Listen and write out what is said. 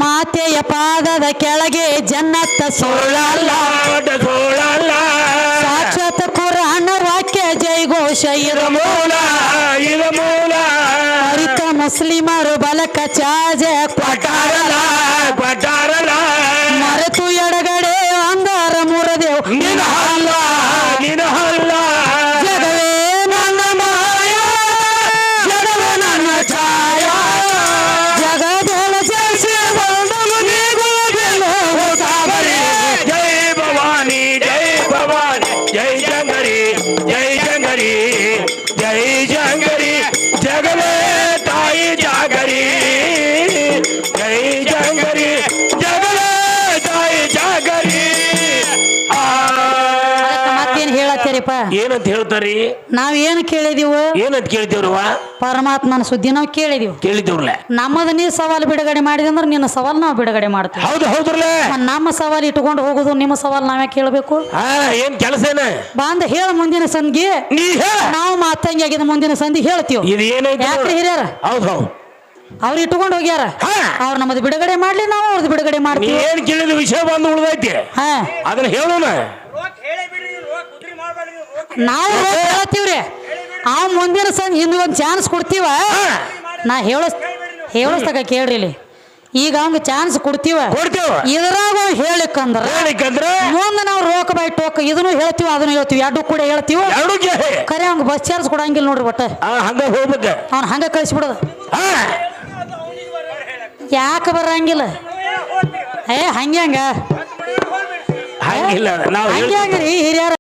ಮಾತೆಯ ಪಾದದ ಕೆಳಗೆ ಜನ್ನತ್ತ ಸೋಳಲ್ಲ ಸಾಕ್ಷಾತ್ ಕುರಾನ್ ವಾಕ್ಯ ಜೈಘೋಷ ಇರ ಮೂಲ ಅರಿತ ಮುಸ್ಲಿಮರು ಬಲಕ ಚಾಜ ಕೊಟ್ಟಾರಲ್ಲ ಮರೆತು ಎಡಗಡೆ ಅಂದಾರ ಮುರದೇವ್ ಜಗವೇ ನನ್ನ ಮಾಯ ಜಗವೇ ನನ್ನ ಛಾಯ ಜಗದೊಳ ಜಯಿಸಿ ಬಂದನು ನೀಗುವುದಿಲ್ಲ ಸಾಬರಿ. ಜೈ ಭವಾನಿ ಜೈ ಜಂಗರಿ ಜಗವೇ ತಾಯಿ ಜಾಗರಿ ಜೈ ಜಂಗರಿ ಜಗವೇ ತಾಯಿ ಜಾಗರಿ. ಮತ್ತೇನ್ ಹೇಳತ್ತೀರಿಪ್ಪ? ಏನಂತ ಹೇಳ್ತಾರಿ? ನಾವೇನು ಕೇಳಿದೀವು? ಏನಂತ ಕೇಳಿದೇವ್ರವ? ಪರಮಾತ್ಮನ ಸುದ್ದಿ ನಾವು ಕೇಳಿದೇವ್ರಲ್ಲ. ನಮ್ಮದ ನೀ ಸವಾಲು ಬಿಡುಗಡೆ ಮಾಡಿದೆ ಅಂದ್ರೆ ನಿನ್ನ ಸವಾಲು ನಾವು ಬಿಡುಗಡೆ ಮಾಡ್ತೀವಿ. ಹೌದ್ರಲ್ಲ. ನಮ್ಮ ಸವಾಲು ಇಟ್ಕೊಂಡು ಹೋಗುದು, ನಿಮ್ಮ ಸವಾಲು ನಾವೇ ಕೇಳಬೇಕು. ಏನ್ ಕೆಲಸ ಏನ ಬಂದ ಹೇಳ ಮುಂದಿನ ಸಂಧಿಗೆ ನಾವು ಮಾತಂಗಿ ಆಗಿದ ಮುಂದಿನ ಸಂಧಿ ಹೇಳ್ತೀವಿ. ಇದು ಏನೈತಿ ಯಾಕ್ರಿ ಹಿರಿಯರ? ಹೌದು ಅವ್ರು ಇಟ್ಕೊಂಡು ಹೋಗ್ಯಾರ, ಅವ್ರು ನಮ್ಮದು ಬಿಡುಗಡೆ ಮಾಡ್ಲಿ, ನಾವು ಅವ್ರದ್ದು ಬಿಡುಗಡೆ ಮಾಡ್ತೀವಿ. ಏನ್ ಕೇಳಿದ ವಿಷಯ ಬಂದು ಉಳ್ದೈತಿ ಅದನ್ನ ಹೇಳೋಣ. ನಾವು ಹೇಳ್ತೀವ್ರಿ, ಅವ್ ಮುಂದಿನ ಸಂಧಿ ಹಿಂದೆ ಒಂದು ಚಾನ್ಸ್ ಕೊಡ್ತೀವ. ನಾ ಹೇಳಸ್ತಕ ಕೇಳ್ರಿ ಇಲ್ಲಿ. ಈಗ ಅವಂಗ ಚಾನ್ಸ್ ಕೊಡ್ತೀವ, ಇದ್ರಾಗ ಹೇಳಿಕಂದ್ರ ಮುಂದೆ ನಾವು ರೋಕ ಬೈ ಟೋಕ ಇದನ್ನು ಹೇಳ್ತೀವಿ ಅದನ್ನು ಹೇಳ್ತೀವಿ, ಎರಡು ಕೂಡ ಹೇಳ್ತೀವಿ. ಖರೆ ಅವಂಗ ಬಸ್ ಚಾರ್ಜ್ ಕೊಡಂಗಿಲ್ಲ ನೋಡ್ರಿ. ಒಟ್ಟ ಹಂಗ ಹೋಗ್ಬೇಕ, ಅವ್ನ ಹಂಗ ಕಳಿಸ್ಬಿಡೋದು. ಯಾಕೆ ಬರಂಗಿಲ್ಲ? ಹಂಗ್ಯಾಂಗ ಹಂಗಿಲ್ಲ ಹಂಗ್ಯಾಂಗ್ರಿ ಹಿರಿಯರ?